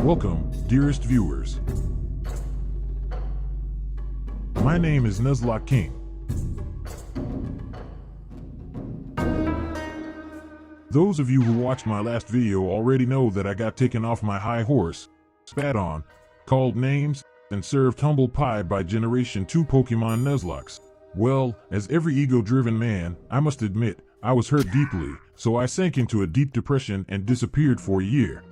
Welcome, dearest viewers. My name is Nuzlocke King. Those of you who watched my last video already know that I got taken off my high horse, spat on, called names, and served humble pie by Generation 2 Pokemon Nuzlockes. Well, as every ego-driven man, I must admit, I was hurt deeply, so I sank into a deep depression and disappeared for a year.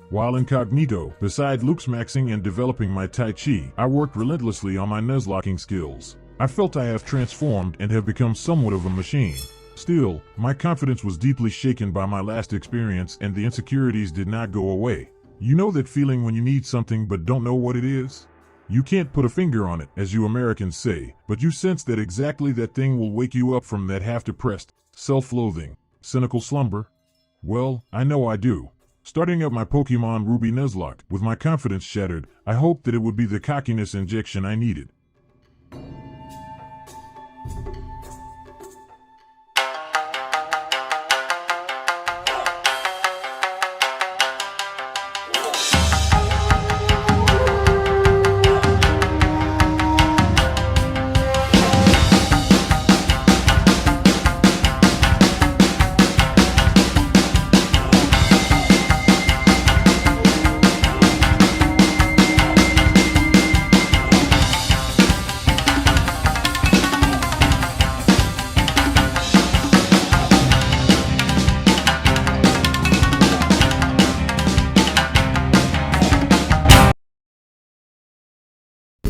While incognito, beside loops maxing and developing my Tai Chi, I worked relentlessly on my nuzlocking skills. I felt I have transformed and have become somewhat of a machine. Still, my confidence was deeply shaken by my last experience and the insecurities did not go away. You know that feeling when you need something but don't know what it is? You can't put a finger on it, as you Americans say, but you sense that exactly that thing will wake you up from that half-depressed, self-loathing, cynical slumber? Well, I know I do. Starting up my Pokemon Ruby Nuzlocke, with my confidence shattered, I hoped that it would be the cockiness injection I needed.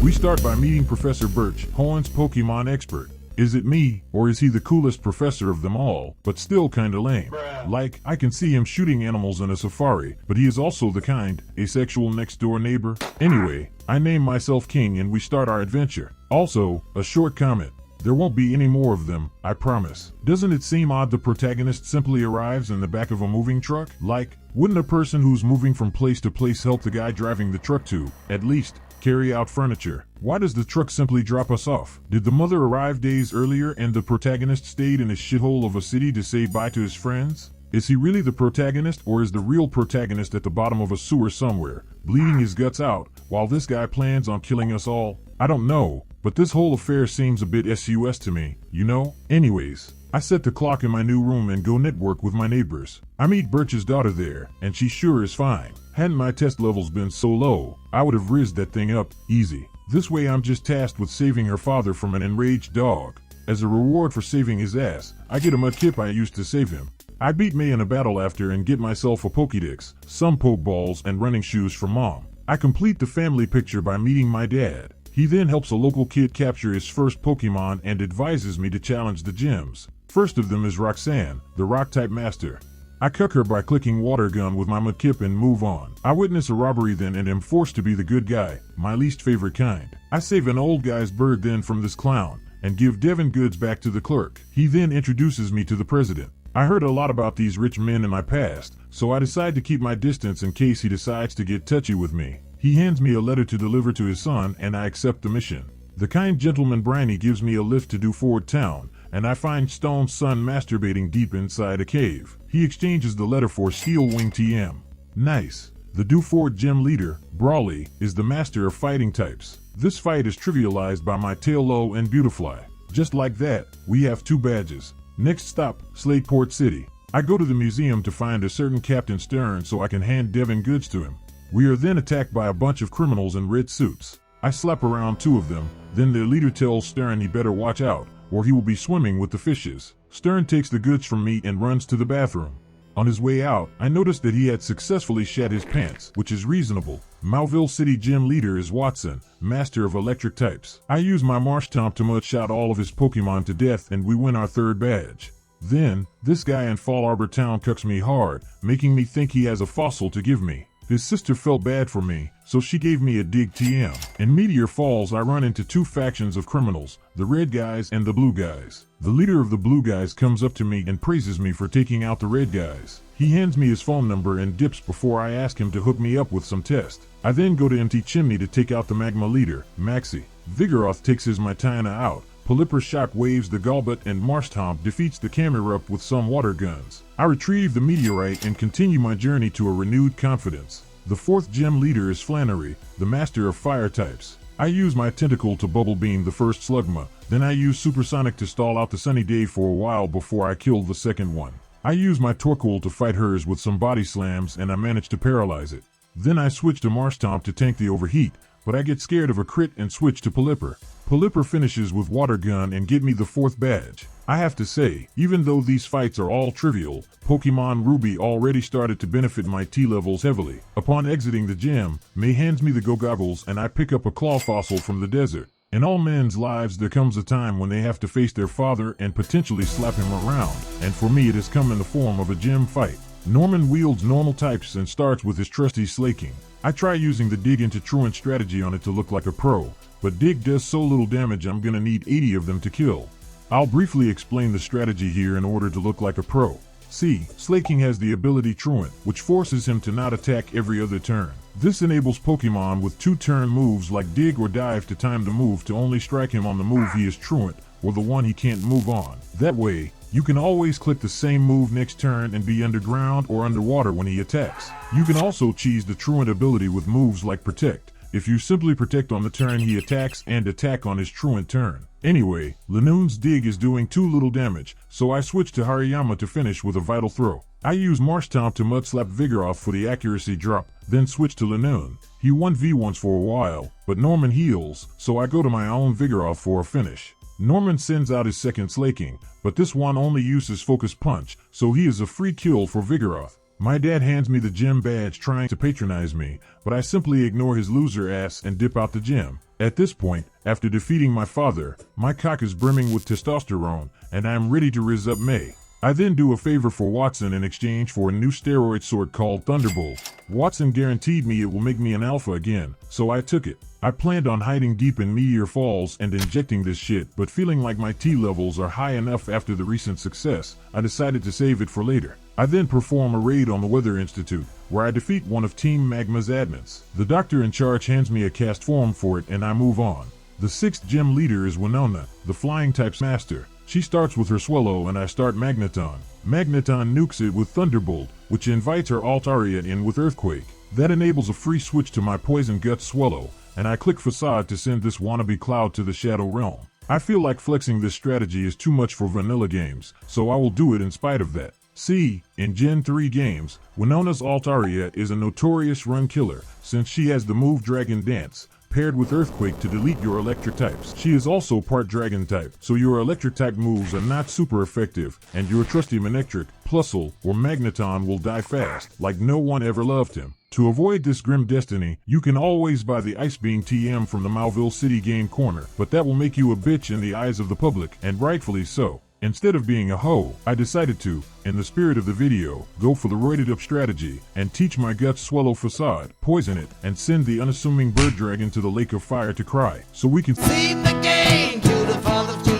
We start by meeting Professor Birch, Hoen's Pokemon expert. Is it me, or is he the coolest professor of them all, but still kinda lame? Like, I can see him shooting animals in a safari, but he is also the kind, asexual next-door neighbor. Anyway, I name myself King and we start our adventure. Also, a short comment. There won't be any more of them, I promise. Doesn't it seem odd the protagonist simply arrives in the back of a moving truck? Like, wouldn't a person who's moving from place to place help the guy driving the truck to, at least, carry out furniture? Why does the truck simply drop us off? Did the mother arrive days earlier and the protagonist stayed in a shithole of a city to say bye to his friends? Is he really the protagonist, or is the real protagonist at the bottom of a sewer somewhere, bleeding his guts out, while this guy plans on killing us all? I don't know, but this whole affair seems a bit sus to me, you know? Anyways, I set the clock in my new room and go network with my neighbors. I meet Birch's daughter there, and she sure is fine. Hadn't my test levels been so low, I would have rizzed that thing up, easy. This way I'm just tasked with saving her father from an enraged dog. As a reward for saving his ass, I get a mudkip I used to save him. I beat May in a battle after and get myself a Pokédex, some Pokeballs and running shoes for mom. I complete the family picture by meeting my dad. He then helps a local kid capture his first Pokemon and advises me to challenge the gyms. First of them is Roxanne, the rock-type master. I cuck her by clicking water gun with my mudkip and move on. I witness a robbery then and am forced to be the good guy, my least favorite kind. I save an old guy's bird then from this clown, and give Devin goods back to the clerk. He then introduces me to the president. I heard a lot about these rich men in my past, so I decide to keep my distance in case he decides to get touchy with me. He hands me a letter to deliver to his son and I accept the mission. The kind gentleman Briny gives me a lift to do Ford Town, and I find Stone's son masturbating deep inside a cave. He exchanges the letter for Steel Wing TM. Nice. The Dewford gym leader, Brawly, is the master of fighting types. This fight is trivialized by my Taillow and Beautifly. Just like that, we have 2 badges. Next stop, Slateport City. I go to the museum to find a certain Captain Stern so I can hand Devin goods to him. We are then attacked by a bunch of criminals in red suits. I slap around 2 of them, then their leader tells Stern he better watch out, or he will be swimming with the fishes. Stern takes the goods from me and runs to the bathroom. On his way out, I noticed that he had successfully shat his pants, which is reasonable. Mauville City gym leader is Watson, master of electric types. I use my Marshtomp to mudshot all of his Pokemon to death and we win our 3rd badge. Then, this guy in Fall Arbor Town cucks me hard, making me think he has a fossil to give me. His sister felt bad for me, so she gave me a dig TM. In Meteor Falls I run into 2 factions of criminals, the red guys and the blue guys. The leader of the blue guys comes up to me and praises me for taking out the red guys. He hands me his phone number and dips before I ask him to hook me up with some test. I then go to Empty Chimney to take out the magma leader, Maxie. Vigoroth takes his Mytina out, Pelipper Shock waves the Golbat and Marshtomp defeats the Camerupt with some water guns. I retrieve the meteorite and continue my journey to a renewed confidence. The 4th gym leader is Flannery, the master of fire types. I use my tentacle to bubble beam the first Slugma, then I use Supersonic to stall out the Sunny Day for a while before I kill the second one. I use my Torkoal to fight hers with some body slams and I manage to paralyze it. Then I switch to Marshtomp to tank the overheat, but I get scared of a crit and switch to Pelipper. Pelipper finishes with Water Gun and get me the 4th badge. I have to say, even though these fights are all trivial, Pokemon Ruby already started to benefit my T levels heavily. Upon exiting the gym, May hands me the Go Goggles and I pick up a claw fossil from the desert. In all men's lives there comes a time when they have to face their father and potentially slap him around, and for me it has come in the form of a gym fight. Norman wields normal types and starts with his trusty Slaking. I try using the Dig into Truant strategy on it to look like a pro, but Dig does so little damage I'm gonna need 80 of them to kill. I'll briefly explain the strategy here in order to look like a pro. See, Slaking has the ability Truant, which forces him to not attack every other turn. This enables Pokemon with 2-turn moves like Dig or Dive to time the move to only strike him on the move he is Truant, or the one he can't move on. That way, you can always click the same move next turn and be underground or underwater when he attacks. You can also cheese the Truant ability with moves like Protect, if you simply Protect on the turn he attacks and attack on his Truant turn. Anyway, Lanoon's Dig is doing too little damage, so I switch to Hariyama to finish with a Vital Throw. I use Marshtomp to Mudslap Vigoroth for the accuracy drop, then switch to Lanoon. He 1v1s for a while, but Norman heals, so I go to my own Vigoroth for a finish. Norman sends out his second Slaking, but this one only uses Focus Punch, so he is a free kill for Vigoroth. My dad hands me the gym badge trying to patronize me, but I simply ignore his loser ass and dip out the gym. At this point, after defeating my father, my cock is brimming with testosterone, and I am ready to rizz up May. I then do a favor for Watson in exchange for a new steroid sort called Thunderbolt. Watson guaranteed me it will make me an alpha again, so I took it. I planned on hiding deep in Meteor Falls and injecting this shit, but feeling like my T levels are high enough after the recent success, I decided to save it for later. I then perform a raid on the Weather Institute, where I defeat one of Team Magma's admins. The doctor in charge hands me a cast form for it and I move on. The 6th gym leader is Winona, the flying type's master. She starts with her Swellow and I start Magneton. Magneton nukes it with Thunderbolt, which invites her Altaria in with Earthquake. That enables a free switch to my Poison Gut Swellow, and I click Facade to send this wannabe Cloud to the Shadow Realm. I feel like flexing this strategy is too much for vanilla games, so I will do it in spite of that. See, in Gen 3 games, Winona's Altaria is a notorious run killer, since she has the move Dragon Dance, paired with Earthquake to delete your electric types. She is also part Dragon type, so your electric type moves are not super effective, and your trusty Manectric, Plusle, or Magneton will die fast, like no one ever loved him. To avoid this grim destiny, you can always buy the Ice Beam TM from the Mauville City Game Corner, but that will make you a bitch in the eyes of the public, and rightfully so. Instead of being a hoe, I decided to, in the spirit of the video, go for the roided up strategy, and teach my guts Swellow Facade, poison it, and send the unassuming bird dragon to the Lake of Fire to cry, so we can leave the game to the 4th of July.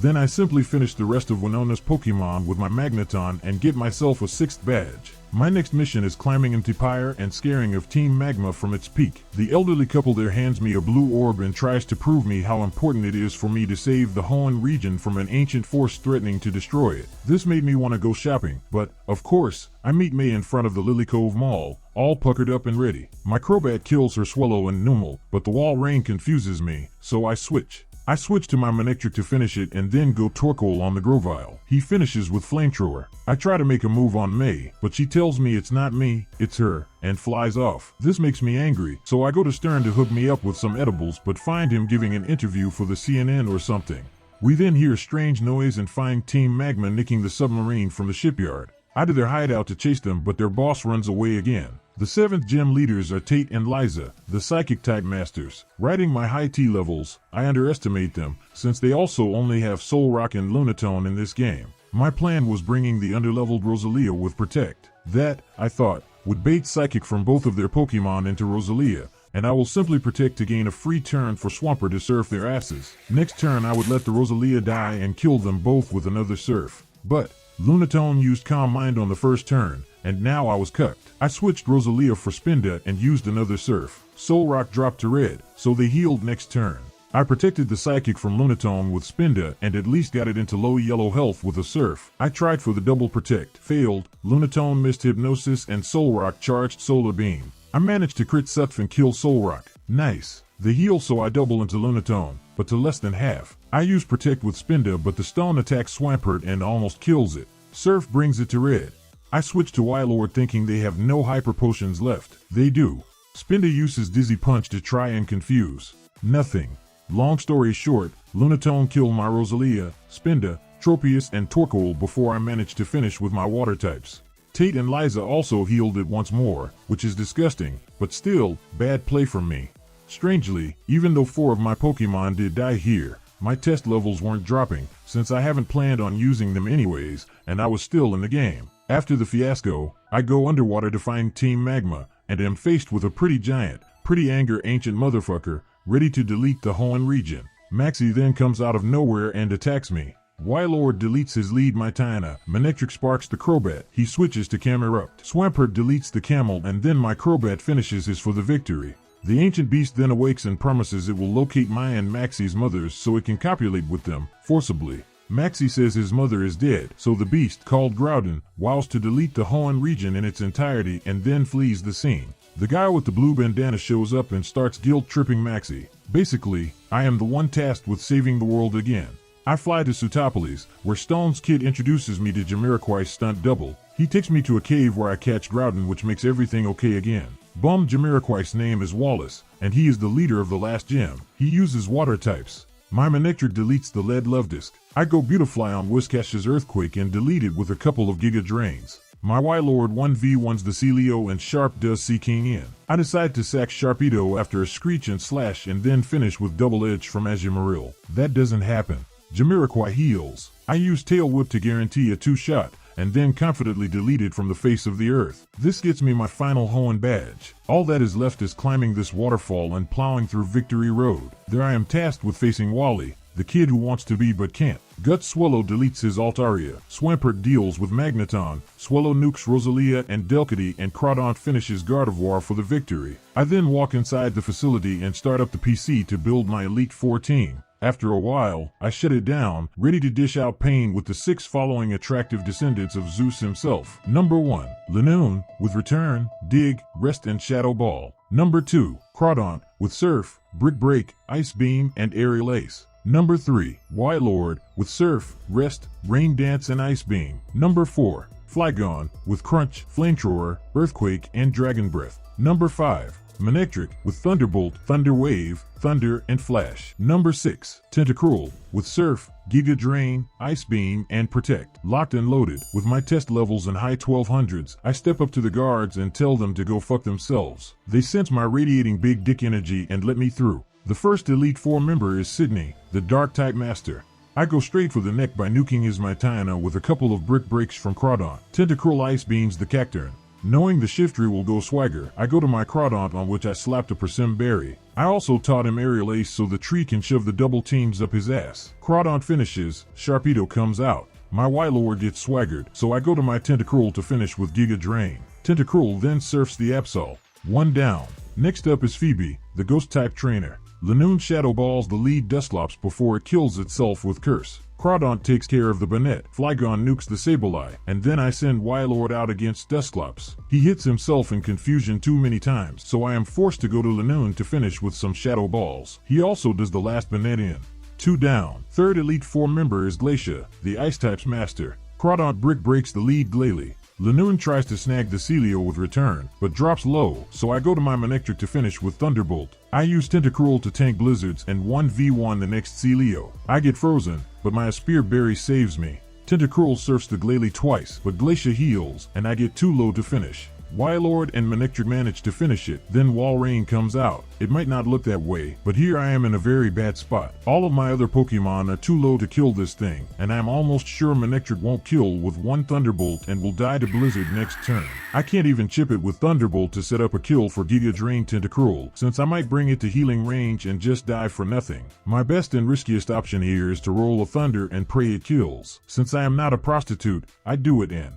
Then I simply finish the rest of Winona's Pokemon with my Magneton and get myself a 6th badge. My next mission is climbing into Pyre and scaring of Team Magma from its peak. The elderly couple there hands me a blue orb and tries to prove me how important it is for me to save the Hoenn region from an ancient force threatening to destroy it. This made me want to go shopping, but, of course, I meet May in front of the Lily Cove Mall, all puckered up and ready. My Crobat kills her Swellow and Numel, but the wall rain confuses me, so I switch. I switch to my Manectric to finish it and then go Torkoal on the Grovyle. He finishes with Flamethrower. I try to make a move on May, but she tells me it's not me, it's her, and flies off. This makes me angry, so I go to Stern to hook me up with some edibles but find him giving an interview for the CNN or something. We then hear a strange noise and find Team Magma nicking the submarine from the shipyard. I do their hideout to chase them, but their boss runs away again. The 7th gym leaders are Tate and Liza, the psychic type masters. Riding my high T levels, I underestimate them, since they also only have Solrock and Lunatone in this game. My plan was bringing the underleveled Rosalia with Protect. That, I thought, would bait Psychic from both of their Pokemon into Rosalia, and I will simply Protect to gain a free turn for Swampert to surf their asses. Next turn I would let the Rosalia die and kill them both with another surf. But Lunatone used Calm Mind on the first turn, and now I was cucked. I switched Rosalia for Spinda and used another surf. Solrock dropped to red, so they healed next turn. I protected the Psychic from Lunatone with Spinda and at least got it into low yellow health with a Surf. I tried for the double protect, failed, Lunatone missed Hypnosis and Solrock charged Solar Beam. I managed to crit Surf and kill Solrock. Nice. The heal, so I double into Lunatone, but to less than half. I use Protect with Spinda, but the stone attacks Swampert and almost kills it. Surf brings it to red. I switch to Wylord thinking they have no hyper potions left. They do. Spinda uses Dizzy Punch to try and confuse. Nothing. Long story short, Lunatone killed my Rosalia, Spinda, Tropius and Torkoal before I managed to finish with my water types. Tate and Liza also healed it once more, which is disgusting, but still, bad play from me. Strangely, even though 4 of my Pokemon did die here, my test levels weren't dropping, since I haven't planned on using them anyways, and I was still in the game. After the fiasco, I go underwater to find Team Magma, and am faced with a pretty giant, pretty anger ancient motherfucker, ready to delete the Hoenn region. Maxie then comes out of nowhere and attacks me. Wylord deletes his lead Mytina, Manectric sparks the Crobat, he switches to Camerupt. Swampert deletes the Camel and then my Crobat finishes his for the victory. The ancient beast then awakes and promises it will locate my and Maxie's mothers so it can copulate with them, forcibly. Maxie says his mother is dead, so the beast, called Groudon, vows to delete the Hoenn region in its entirety and then flees the scene. The guy with the blue bandana shows up and starts guilt-tripping Maxie. Basically, I am the one tasked with saving the world again. I fly to Sootopolis, where Stone's kid introduces me to Jamiroquai's stunt double. He takes me to a cave where I catch Groudon, which makes everything okay again. Jamiroquai's name is Wallace, and he is the leader of the last gym. He uses water types. My Manectric deletes the lead love disc. I go Beautifly on Whiscash's Earthquake and delete it with a couple of Giga Drains. My Wylord 1v1s the Celio and Sharp does Seeking in. I decide to sack Sharpedo after a Screech and Slash and then finish with Double Edge from Azumarill. That doesn't happen. Jamiroquai heals. I use Tail Whip to guarantee a 2-shot, and then confidently delete it from the face of the earth. This gets me my final Hoenn badge. All that is left is climbing this waterfall and plowing through Victory Road. There I am tasked with facing Wally, the kid who wants to be but can't. Guts Swallow deletes his Altaria. Swampert deals with Magneton. Swallow nukes Rosalia and Delcatty, and Crawdaunt finishes Gardevoir for the victory. I then walk inside the facility and start up the PC to build my Elite Four team. After a while, I shut it down, ready to dish out pain with the 6 following attractive descendants of Zeus himself. Number 1, Linoone, with Return, Dig, Rest and Shadow Ball. Number 2, Crawdaunt, with Surf, Brick Break, Ice Beam and Aerial Ace. Number 3, Wylord, with Surf, Rest, Rain Dance and Ice Beam. Number 4, Flygon, with Crunch, Flamethrower, Earthquake and Dragon Breath. Number 5, Manectric, with Thunderbolt, Thunder Wave, Thunder and Flash. Number 6, Tentacruel, with Surf, Giga Drain, Ice Beam and Protect. Locked and loaded, with my test levels in high 1200s, I step up to the guards and tell them to go fuck themselves. They sense my radiating big dick energy and let me through. The first Elite Four member is Sydney, the Dark-type master. I go straight for the neck by nuking his Mytina with a couple of brick breaks from Crawdaunt. Tentacruel Ice Beams the Cacturne. Knowing the Shiftry will go swagger, I go to my Crawdaunt on which I slapped a Persim Berry. I also taught him Aerial Ace so the tree can shove the double teams up his ass. Crawdaunt finishes, Sharpedo comes out. My Wylord gets swaggered, so I go to my Tentacruel to finish with Giga Drain. Tentacruel then surfs the Absol. 1 down. Next up is Phoebe, the Ghost-type trainer. Linoone Shadow Balls the lead Dusclops before it kills itself with Curse. Crawdaunt takes care of the Banette. Flygon nukes the Sableye, and then I send Wylord out against Dusclops. He hits himself in confusion too many times, so I am forced to go to Linoone to finish with some Shadow Balls. He also does the last Banette in. 2 down. Third Elite Four member is Glacia, the Ice-type's master. Crawdaunt Brick breaks the lead Glalie. Linoone tries to snag the Celio with Return, but drops low, so I go to my Manectric to finish with Thunderbolt. I use Tentacruel to tank Blizzards and 1v1 the next Celio. I get frozen, but my Spear Berry saves me. Tentacruel surfs the Glalie twice, but Glacia heals, and I get too low to finish. Wylord and Manectric manage to finish it, then Walrein comes out. It might not look that way, but here I am in a very bad spot. All of my other Pokemon are too low to kill this thing, and I'm almost sure Manectric won't kill with 1 Thunderbolt and will die to Blizzard next turn. I can't even chip it with Thunderbolt to set up a kill for Giga Drain Tentacruel, since I might bring it to healing range and just die for nothing. My best and riskiest option here is to roll a Thunder and pray it kills. Since I am not a prostitute, I do it in.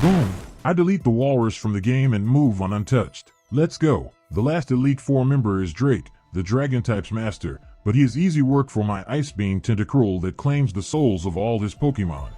Boom! I delete the walrus from the game and move on untouched. Let's go. The last Elite Four member is Drake, the Dragon type's master, but he is easy work for my Ice Beam Tentacruel that claims the souls of all his Pokemon.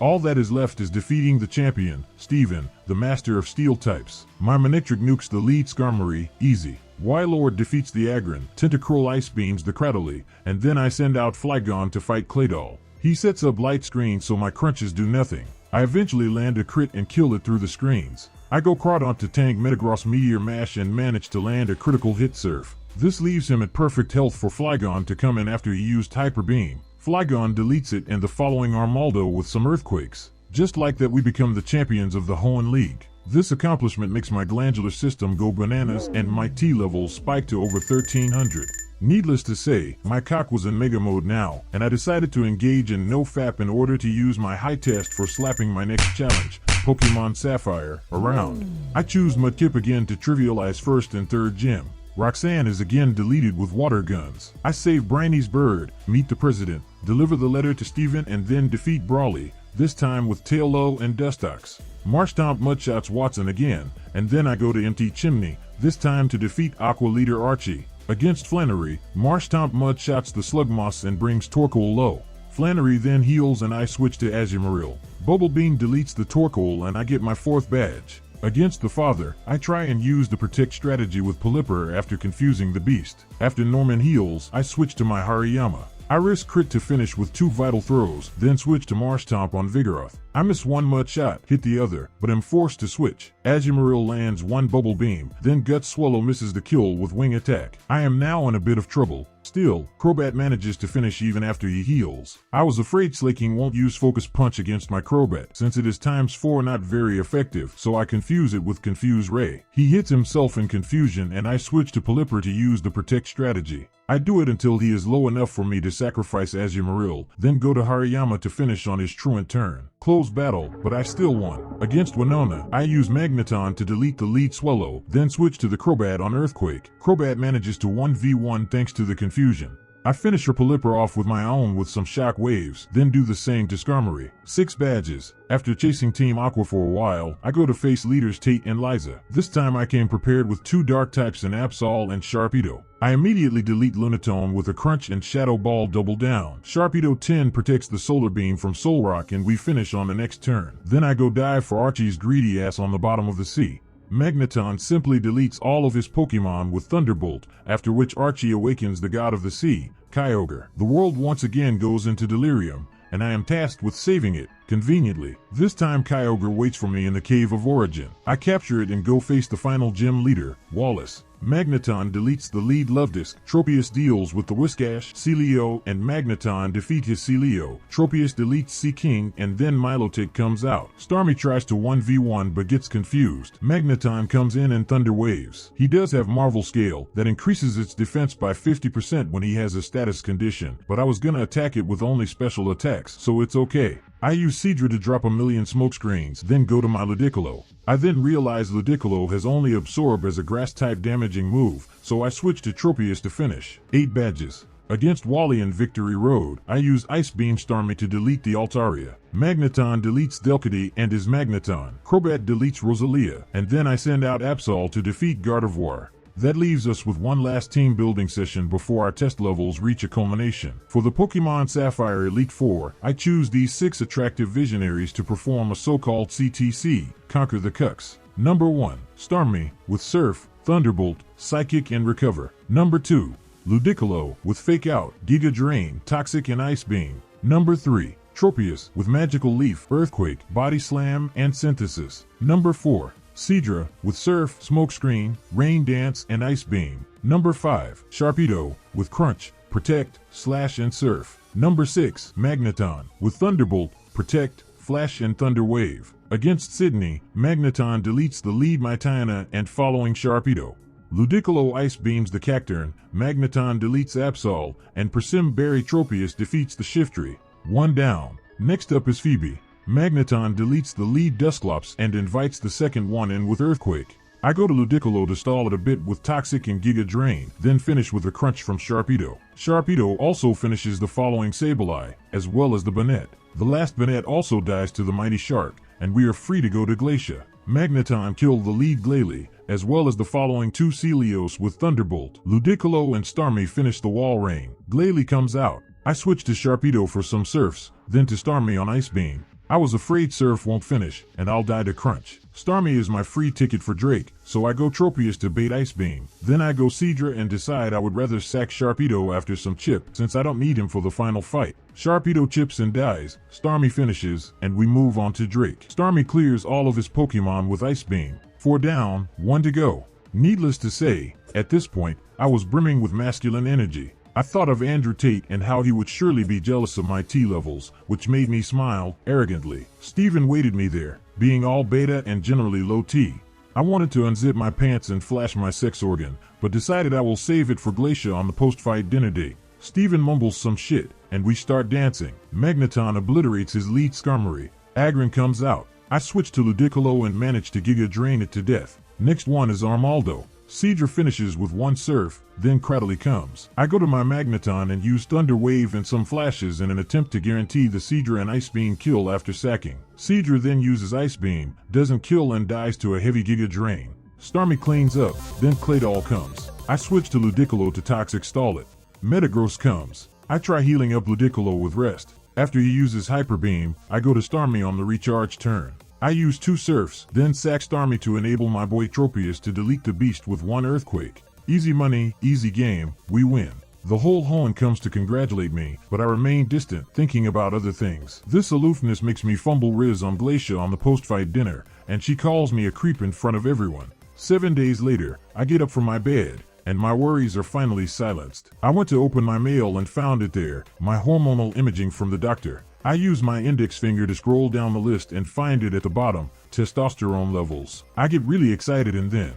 All that is left is defeating the champion, Steven, the master of steel types. My Manectric nukes the lead Skarmory, easy. Wailord defeats the Aggron, Tentacruel ice beams the Cradily, and then I send out Flygon to fight Claydol. He sets up light screens so my crunches do nothing. I eventually land a crit and kill it through the screens. I go Crawdaunt to tank Metagross Meteor Mash and manage to land a critical hit Surf. This leaves him at perfect health for Flygon to come in after he used Hyper Beam. Flygon deletes it and the following Armaldo with some Earthquakes. Just like that we become the champions of the Hoenn League. This accomplishment makes my glandular system go bananas and my T levels spike to over 1300. Needless to say, my cock was in mega mode now, and I decided to engage in NoFap in order to use my high test for slapping my next challenge, Pokemon Sapphire, around. I choose Mudkip again to trivialize first and third gym. Roxanne is again deleted with water guns. I save Brainy's bird, meet the president, deliver the letter to Steven and then defeat Brawly, this time with Taillow and Dustox. Marshtomp mudshots Watson again, and then I go to Empty Chimney, this time to defeat Aqua Leader Archie. Against Flannery, Marshtomp mudshots the Slugmoss and brings Torkoal low. Flannery then heals and I switch to Azumarill. Bubble Beam deletes the Torkoal and I get my 4th badge. Against the father, I try and use the protect strategy with Pelipper after confusing the beast. After Norman heals, I switch to my Hariyama. I risk crit to finish with 2 vital throws, then switch to Marshtomp on Vigoroth. I miss one mud shot, hit the other, but am forced to switch. Azumarill lands 1 bubble beam, then Gut Swallow misses the kill with wing attack. I am now in a bit of trouble. Still, Crobat manages to finish even after he heals. I was afraid Slaking won't use Focus Punch against my Crobat, since it is ×4 not very effective, so I confuse it with Confuse Ray. He hits himself in confusion and I switch to Pelipper to use the protect strategy. I do it until he is low enough for me to sacrifice Azumarill, then go to Hariyama to finish on his truant turn. Close battle, but I still won. Against Winona, I use Magneton to delete the lead Swallow, then switch to the Crobat on Earthquake. Crobat manages to 1v1 thanks to the confusion. I finish her Pelipper off with my own with some shock waves, then do the same to Skarmory. 6 badges. After chasing Team Aqua for a while, I go to face leaders Tate and Liza. This time I came prepared with 2 dark types in Absol and Sharpedo. I immediately delete Lunatone with a Crunch and Shadow Ball double down. Sharpedo 10 protects the Solar Beam from Solrock and we finish on the next turn. Then I go dive for Archie's greedy ass on the bottom of the sea. Magneton simply deletes all of his Pokemon with Thunderbolt, after which Archie awakens the god of the sea, Kyogre. The world once again goes into delirium, and I am tasked with saving it, conveniently. This time Kyogre waits for me in the Cave of Origin. I capture it and go face the final gym leader, Wallace. Magneton deletes the lead Luvdisc, Tropius deals with the Whiscash, Celio, and Magneton defeat his Celio. Tropius deletes Seaking and then Milotic comes out. Starmie tries to 1v1 but gets confused. Magneton comes in and Thunder Waves. He does have Marvel Scale that increases its defense by 50% when he has a status condition, but I was gonna attack it with only special attacks, so it's okay. I use Seadra to drop a million smokescreens, then go to my Ludicolo. I then realize Ludicolo has only Absorb as a grass-type damaging move, so I switch to Tropius to finish. 8 badges. Against Wally in Victory Road, I use Ice Beam Starmie to delete the Altaria. Magneton deletes Delcatty and his Magneton. Crobat deletes Rosalia, and then I send out Absol to defeat Gardevoir. That leaves us with one last team building session before our test levels reach a culmination. For the Pokemon Sapphire Elite Four, I choose these 6 attractive visionaries to perform a so-called CTC, Conquer the Cucks. Number 1, Starmie, with Surf, Thunderbolt, Psychic and Recover. Number 2, Ludicolo, with Fake Out, Giga Drain, Toxic and Ice Beam. Number 3, Tropius, with Magical Leaf, Earthquake, Body Slam and Synthesis. Number 4, Seadra, with Surf, Smokescreen, Rain Dance, and Ice Beam. Number 5, Sharpedo, with Crunch, Protect, Slash, and Surf. Number 6, Magneton, with Thunderbolt, Protect, Flash, and Thunder Wave. Against Sydney, Magneton deletes the lead Mytina and following Sharpedo. Ludicolo Ice Beams the Cacturne, Magneton deletes Absol, and Persim Berry Tropius defeats the Shiftry. 1 down. Next up is Phoebe. Magneton deletes the lead Dusclops and invites the second one in with Earthquake. I go to Ludicolo to stall it a bit with Toxic and Giga Drain, then finish with a crunch from Sharpedo. Sharpedo also finishes the following Sableye, as well as the Banette. The last Banette also dies to the Mighty Shark, and we are free to go to Glacia. Magneton killed the lead Glalie, as well as the following 2 Celios with Thunderbolt. Ludicolo and Starmie finish the Wall Rain. Glalie comes out. I switch to Sharpedo for some Surfs, then to Starmie on Ice Beam. I was afraid Surf won't finish, and I'll die to Crunch. Starmie is my free ticket for Drake, so I go Tropius to bait Ice Beam. Then I go Seadra and decide I would rather sack Sharpedo after some chip, since I don't need him for the final fight. Sharpedo chips and dies, Starmie finishes, and we move on to Drake. Starmie clears all of his Pokemon with Ice Beam. 4 down, 1 to go. Needless to say, at this point, I was brimming with masculine energy. I thought of Andrew Tate and how he would surely be jealous of my T levels, which made me smile, arrogantly. Steven waited me there, being all beta and generally low T. I wanted to unzip my pants and flash my sex organ, but decided I will save it for Glacia on the post-fight dinner date. Steven mumbles some shit, and we start dancing. Magneton obliterates his lead Skarmory. Agron comes out. I switch to Ludicolo and manage to Giga Drain it to death. Next one is Armaldo. Seadra finishes with 1 Surf, then Cradily comes. I go to my Magneton and use Thunder Wave and some flashes in an attempt to guarantee the Seadra and Ice Beam kill after sacking. Seadra then uses Ice Beam, doesn't kill and dies to a heavy Giga Drain. Starmie cleans up, then Claydol comes. I switch to Ludicolo to Toxic stall it. Metagross comes. I try healing up Ludicolo with Rest. After he uses Hyper Beam, I go to Starmie on the recharge turn. I use 2 Surfs, then sack Starmie to enable my boy Tropius to delete the beast with 1 Earthquake. Easy money, easy game, we win. The whole Hoenn comes to congratulate me, but I remain distant, thinking about other things. This aloofness makes me fumble Riz on Glacia on the post-fight dinner, and she calls me a creep in front of everyone. 7 days later, I get up from my bed, and my worries are finally silenced. I went to open my mail and found it there, my hormonal imaging from the doctor. I use my index finger to scroll down the list and find it at the bottom, testosterone levels. I get really excited and then...